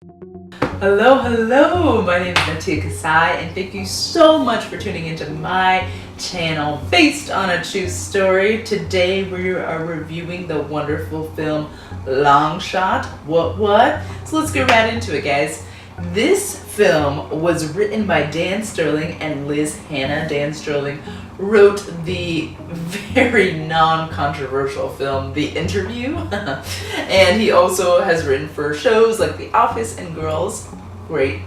Hello, my name is Natia Kasai, and thank you so much for tuning into my channel based on a true story. Today we are reviewing the wonderful film Long Shot. What? So let's get right into it, guys. This film was written by Dan Sterling and Liz Hannah. Dan Sterling wrote the very non-controversial film The Interview, and he also has written for shows like The Office and Girls, great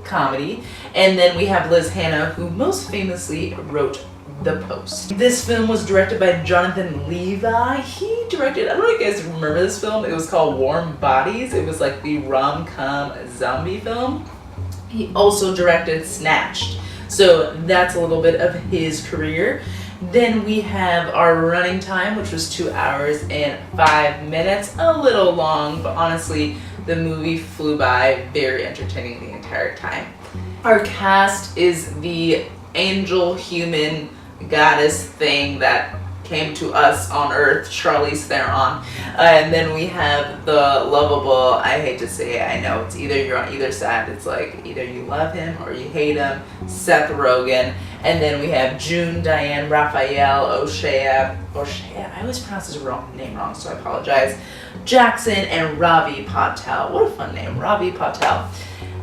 comedy. And then we have Liz Hannah, who most famously wrote The Post. This film was directed by Jonathan Levi. He directed, I don't know if you guys remember this film, it was called Warm Bodies. It was like the rom-com zombie film. He also directed Snatched. So that's a little bit of his career. Then we have our running time, which was 2 hours and 5 minutes. A little long, but honestly, the movie flew by, very entertaining the entire time. Our cast is the angel human goddess thing that came to us on Earth, Charlize Theron. And then we have the lovable, I hate to say it, I know it's either you're on either side, it's like either you love him or you hate him, Seth Rogen. And then we have June Diane Raphael O'Shea, I always pronounce his name wrong, so I apologize, Jackson, and Ravi Patel. What a fun name, Ravi Patel.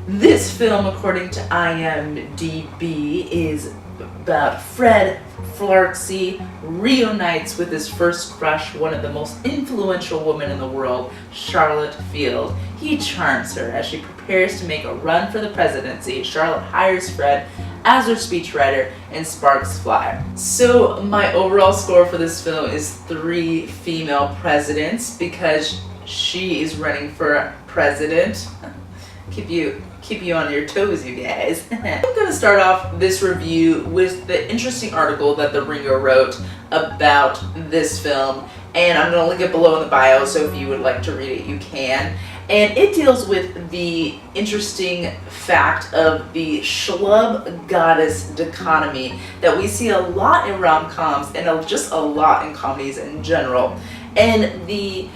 This film, according to IMDb, is about Fred Flarksey reunites with his first crush, one of the most influential women in the world, Charlotte Field. He charms her as she prepares to make a run for the presidency. Charlotte hires Fred as her speechwriter and sparks fly. So my overall score for this film is 3 female presidents because she is running for president. Keep you on your toes, you guys. I'm gonna start off this review with the interesting article that The Ringer wrote about this film, and I'm gonna link it below in the bio, so if you would like to read it, you can. And it deals with the interesting fact of the schlub goddess dichotomy that we see a lot in rom-coms and just a lot in comedies in general. And the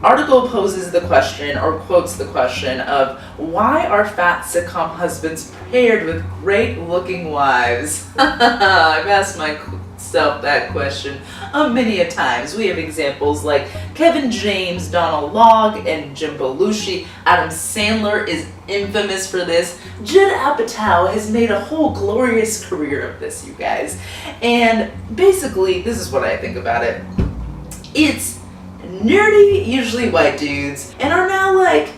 article poses the question, or quotes the question, of why are fat sitcom husbands paired with great looking wives? I've asked myself that question many a times. We have examples like Kevin James, Donald Logg, and Jim Belushi. Adam Sandler is infamous for this. Judd Apatow has made a whole glorious career of this, you guys. And basically, this is what I think about it. It's nerdy, usually white dudes, and are now like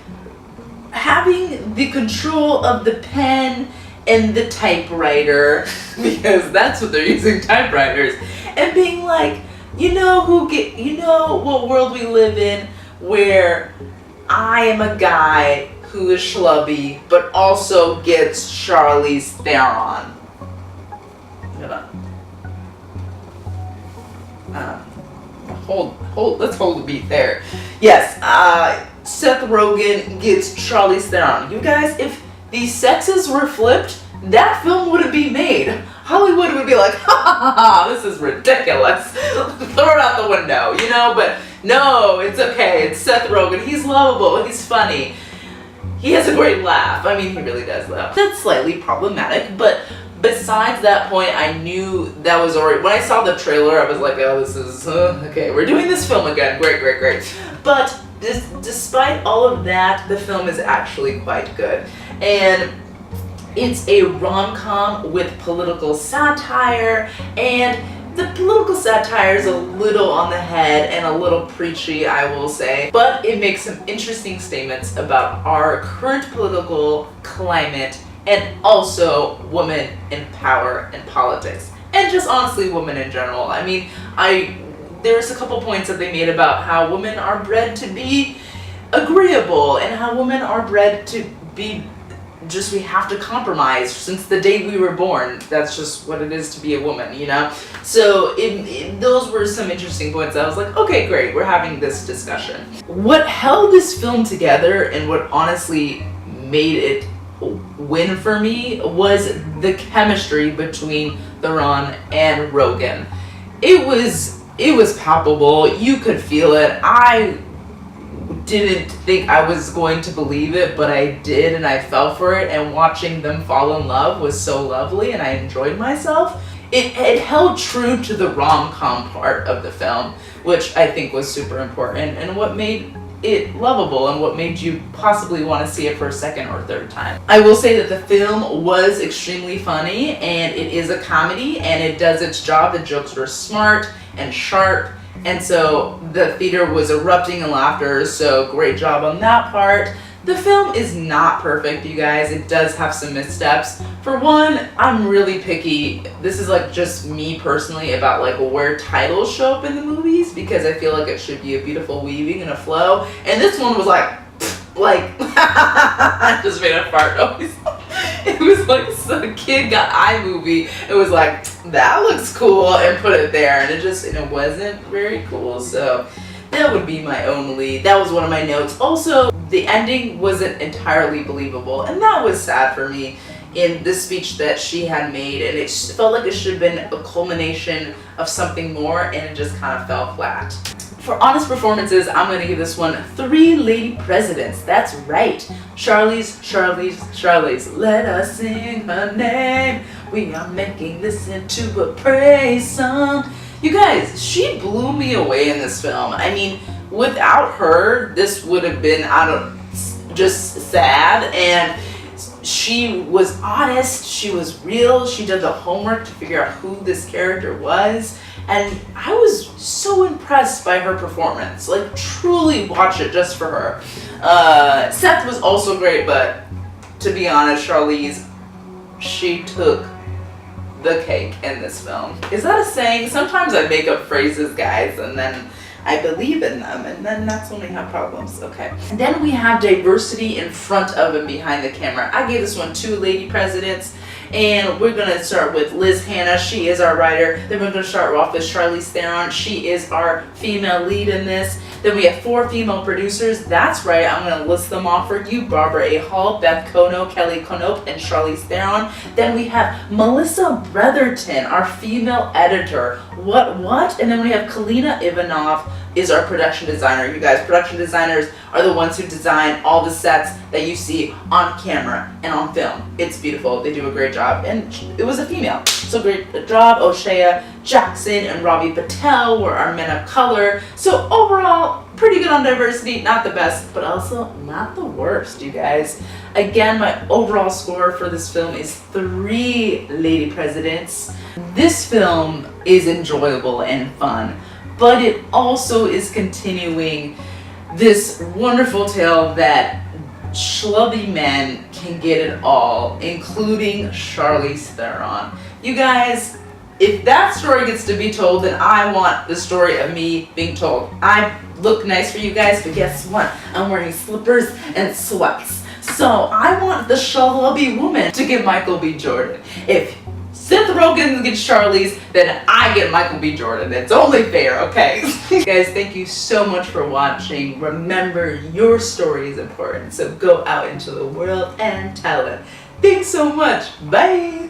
having the control of the pen and the typewriter, because that's what they're using, typewriters, and being like, you know what world we live in, where I am a guy who is schlubby but also gets Charlize Theron. Let's hold the beat there. Yes, Seth Rogen gets Charlize Theron. You guys, if the sexes were flipped, that film wouldn't be made. Hollywood would be like, ha ha ha, this is ridiculous. Throw it out the window, you know? But no, it's okay. It's Seth Rogen. He's lovable. He's funny. He has a great laugh. I mean, he really does laugh. That's slightly problematic, but besides that point, I knew that was already, when I saw the trailer, I was like, oh, this is, okay, we're doing this film again, great. But despite all of that, the film is actually quite good. And it's a rom-com with political satire, and the political satire is a little on the head and a little preachy, I will say, but it makes some interesting statements about our current political climate and also women in power and politics, and just honestly women in general. I mean, there's a couple points that they made about how women are bred to be agreeable and how women are bred to be we have to compromise since the day we were born. That's just what it is to be a woman, you know? So those were some interesting points. I was like, okay, great, we're having this discussion. What held this film together and what honestly made it win for me was the chemistry between Theron and Rogen. It was palpable. You could feel it. I didn't think I was going to believe it, but I did, and I fell for it, and watching them fall in love was so lovely, and I enjoyed myself. It held true to the rom-com part of the film, which I think was super important, and what made it lovable and what made you possibly want to see it for a second or third time. I will say that the film was extremely funny, and it is a comedy, and it does its job. The jokes were smart and sharp, and so the theater was erupting in laughter, so great job on that part. The film is not perfect, you guys. It does have some missteps. For one, I'm really picky. This is like just me personally about like where titles show up in the movies, because I feel like it should be a beautiful weaving and a flow. And this one was like I just made a fart noise. It was like some kid got iMovie. It was like, that looks cool, and put it there, and it wasn't very cool. So that would be my only, that was one of my notes. Also, the ending wasn't entirely believable, and that was sad for me in the speech that she had made, and it felt like it should have been a culmination of something more, and it just kind of fell flat. For honest performances, I'm going to give this one 3 lady presidents. That's right. Charlize, let us sing her name. We are making this into a praise song. You guys, she blew me away in this film. I mean, without her, this would have been, just sad. And she was honest, she was real, she did the homework to figure out who this character was. And I was so impressed by her performance. Like, truly watch it just for her. Seth was also great, but to be honest, Charlize, she took the cake in this film. Is that a saying? Sometimes I make up phrases, guys, and then I believe in them, and then that's when we have problems. Okay. And then we have diversity in front of and behind the camera. I gave this one 2 lady presidents, and we're gonna start with Liz Hannah. She is our writer. Then we're gonna start off with Charlize Theron. She is our female lead in this. Then we have 4 female producers. That's right, I'm gonna list them off for you. Barbara A. Hall, Beth Kono, Kelly Konope, and Charlize Theron. Then we have Melissa Bretherton, our female editor. What? And then we have Kalina Ivanov is our production designer. You guys, production designers are the ones who design all the sets that you see on camera and on film. It's beautiful. They do a great job. And it was a female. So great job. O'Shea Jackson and Ravi Patel were our men of color. So overall, pretty good on diversity. Not the best, but also not the worst, you guys. Again, my overall score for this film is 3 lady presidents. This film is enjoyable and fun, but it also is continuing this wonderful tale that schlubby men can get it all, including Charlize Theron. You guys, if that story gets to be told, then I want the story of me being told. I look nice for you guys, but guess what? I'm wearing slippers and sweats. So I want the schlubby woman to get Michael B. Jordan. If Seth Rogen gets Charlize, then I get Michael B. Jordan. It's only fair, okay? Guys, thank you so much for watching. Remember, your story is important, so go out into the world and tell it. Thanks so much. Bye!